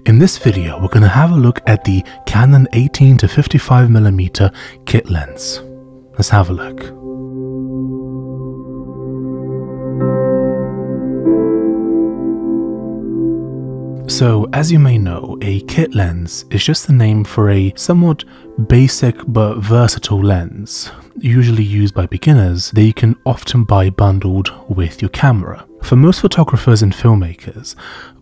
In this video, we're going to have a look at the Canon 18-55mm kit lens. Let's have a look. So, as you may know, a kit lens is just a name for a somewhat basic but versatile lens, usually used by beginners, that you can often buy bundled with your camera. For most photographers and filmmakers,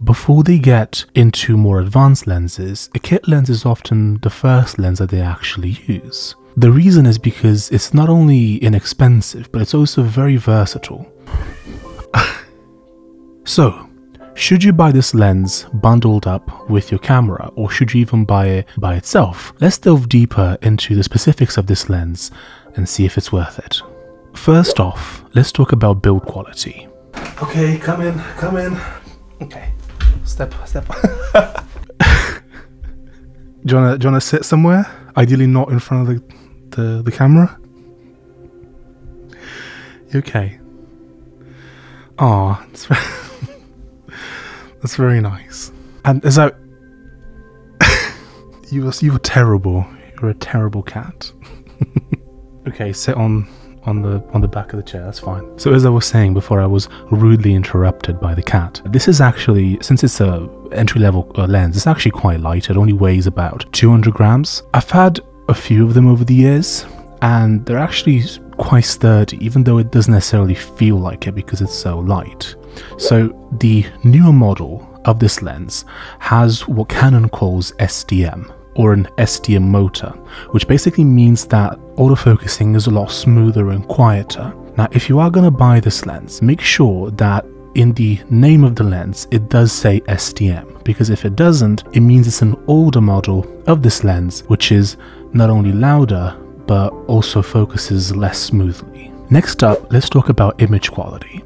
before they get into more advanced lenses, a kit lens is often the first lens that they actually use. The reason is because it's not only inexpensive, but it's also very versatile. So, should you buy this lens bundled up with your camera, or should you even buy it by itself? Let's delve deeper into the specifics of this lens and see if it's worth it. First off, let's talk about build quality. Okay, come in. Okay, step. Do you wanna sit somewhere? Ideally not in front of the camera. Okay. Oh, that's very nice. And is that you were terrible. You're a terrible cat. Okay, sit on the back of the chair, that's fine. So as I was saying before, I was rudely interrupted by the cat. This is actually, since it's a entry-level lens, it's actually quite light. It only weighs about 200 grams. I've had a few of them over the years, and they're actually quite sturdy, even though it doesn't necessarily feel like it because it's so light. So the newer model of this lens has what Canon calls STM, or an STM motor, which basically means that autofocusing is a lot smoother and quieter. Now, if you are going to buy this lens, make sure that in the name of the lens it does say STM, because if it doesn't, it means it's an older model of this lens, which is not only louder but also focuses less smoothly. Next up, let's talk about image quality.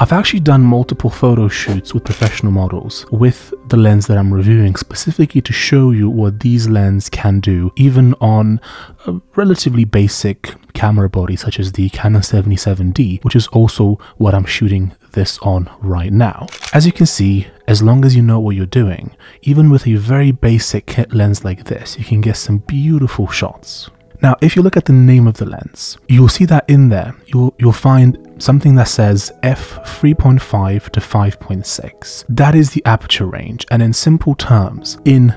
I've actually done multiple photo shoots with professional models with the lens that I'm reviewing, specifically to show you what these lenses can do even on a relatively basic camera body such as the Canon 77D, which is also what I'm shooting this on right now. As you can see, as long as you know what you're doing, even with a very basic kit lens like this, you can get some beautiful shots. Now, if you look at the name of the lens, you'll see that in there, you'll find something that says f3.5 to 5.6. That is the aperture range, and in simple terms, in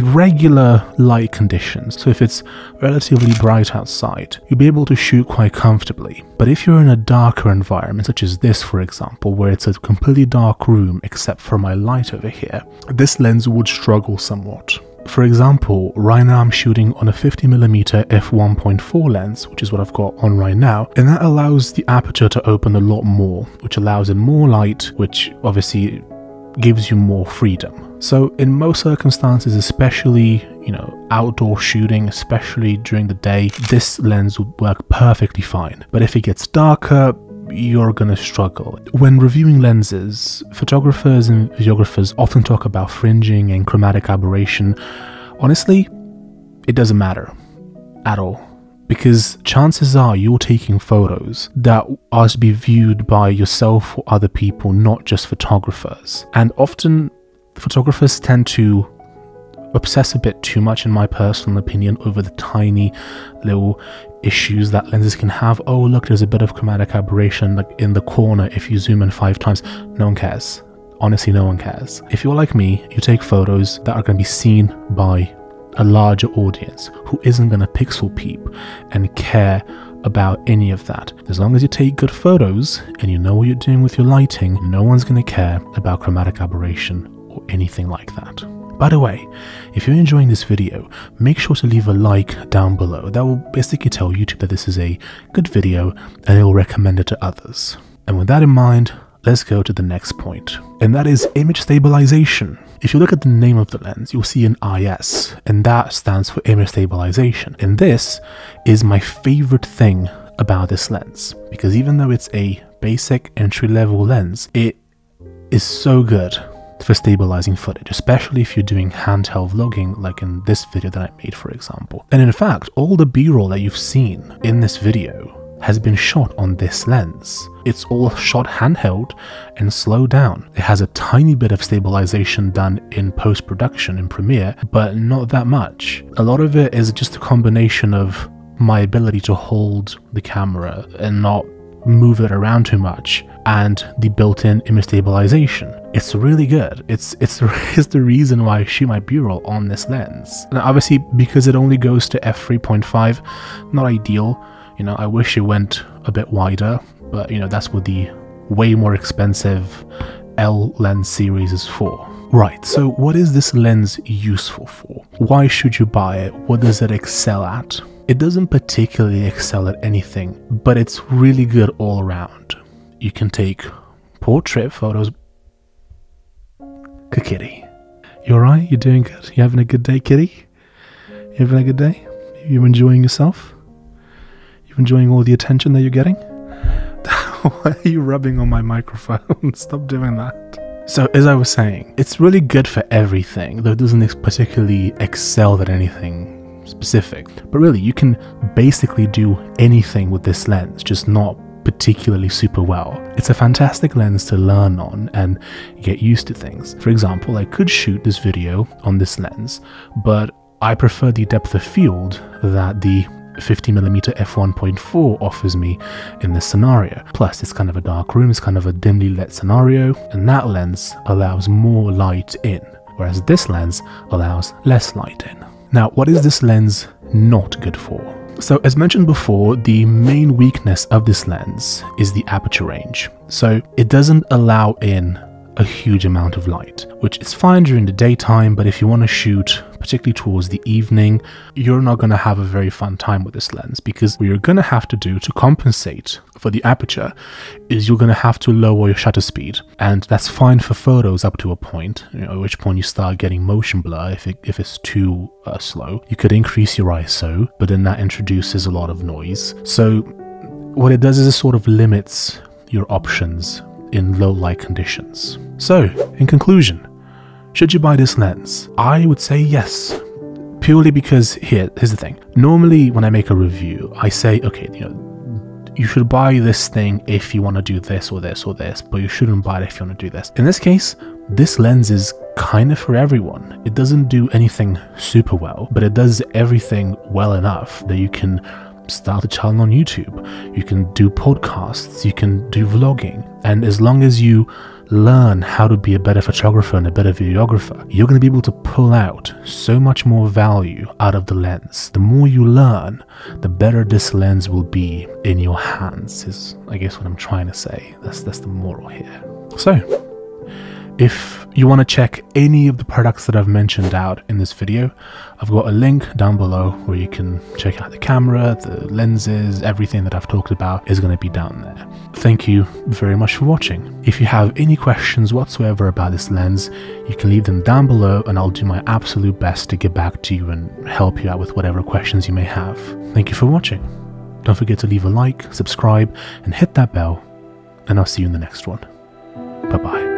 regular light conditions, so if it's relatively bright outside, you'll be able to shoot quite comfortably. But if you're in a darker environment, such as this for example, where it's a completely dark room except for my light over here, this lens would struggle somewhat. For example, right now I'm shooting on a 50mm f1.4 lens, which is what I've got on right now, and that allows the aperture to open a lot more, which allows in more light, which obviously gives you more freedom. So in most circumstances, especially, outdoor shooting, especially during the day, this lens would work perfectly fine. But if it gets darker, you're gonna struggle. When reviewing lenses, photographers and videographers often talk about fringing and chromatic aberration. Honestly, it doesn't matter at all, because chances are you're taking photos that are to be viewed by yourself or other people, not just photographers. And often photographers tend to obsess a bit too much, in my personal opinion, over the tiny little issues that lenses can have. Oh, look, there's a bit of chromatic aberration like in the corner if you zoom in 5 times. No one cares. Honestly, no one cares. If you're like me, you take photos that are going to be seen by a larger audience who isn't going to pixel peep and care about any of that. As long as you take good photos and you know what you're doing with your lighting, no one's going to care about chromatic aberration or anything like that. By the way, if you're enjoying this video, make sure to leave a like down below. That will basically tell YouTube that this is a good video and it will recommend it to others. And with that in mind, let's go to the next point, and that is image stabilization. If you look at the name of the lens, you'll see an IS, and that stands for image stabilization. And this is my favorite thing about this lens, because even though it's a basic entry-level lens, it is so good for stabilizing footage, especially if you're doing handheld vlogging like in this video that I made, for example. And in fact, all the B-roll that you've seen in this video has been shot on this lens. It's all shot handheld and slowed down. It has a tiny bit of stabilization done in post-production in Premiere, but not that much. A lot of it is just a combination of my ability to hold the camera and not move it around too much, and the built-in image stabilization. It's really good. It's the reason why I shoot my B-roll on this lens. And obviously, because it only goes to f3.5, not ideal. You know, I wish it went a bit wider, but you know, that's what the way more expensive L lens series is for. Right, so what is this lens useful for? Why should you buy it? What does it excel at? It doesn't particularly excel at anything, but it's really good all around. You can take portrait photos. Good kitty. You alright? You doing good? You having a good day, kitty? You having a good day? You enjoying yourself? You enjoying all the attention that you're getting? Why are you rubbing on my microphone? Stop doing that. So as I was saying, it's really good for everything, though it doesn't particularly excel at anything specific. But really, you can basically do anything with this lens, just not particularly super well. It's a fantastic lens to learn on and get used to things. For example, I could shoot this video on this lens, but I prefer the depth of field that the 50mm f1.4 offers me in this scenario. Plus, it's kind of a dark room, it's kind of a dimly lit scenario, and that lens allows more light in, whereas this lens allows less light in. Now, what is this lens not good for? So, as mentioned before, the main weakness of this lens is the aperture range. So, it doesn't allow in a huge amount of light, which is fine during the daytime, but if you want to shoot, particularly towards the evening, you're not going to have a very fun time with this lens, because what you're going to have to do to compensate for the aperture is you're going to have to lower your shutter speed, and that's fine for photos up to a point, you know, at which point you start getting motion blur if it's too slow. You could increase your ISO, but then that introduces a lot of noise. So what it does is it sort of limits your options in low light conditions. So, in conclusion, should you buy this lens? I would say yes, purely because here's the thing. Normally when I make a review, I say, okay, you know, you should buy this thing if you want to do this or this or this, but you shouldn't buy it if you want to do this. In this case, this lens is kind of for everyone. It doesn't do anything super well, but it does everything well enough that you can start a channel on YouTube, you can do podcasts, you can do vlogging, and as long as you learn how to be a better photographer and a better videographer, you're going to be able to pull out so much more value out of the lens. The more you learn, the better this lens will be in your hands, is I guess what I'm trying to say. That's the moral here. So, if you want to check any of the products that I've mentioned out in this video, I've got a link down below where you can check out the camera, the lenses, everything that I've talked about is going to be down there. Thank you very much for watching. If you have any questions whatsoever about this lens, you can leave them down below and I'll do my absolute best to get back to you and help you out with whatever questions you may have. Thank you for watching. Don't forget to leave a like, subscribe, and hit that bell, and I'll see you in the next one. Bye-bye.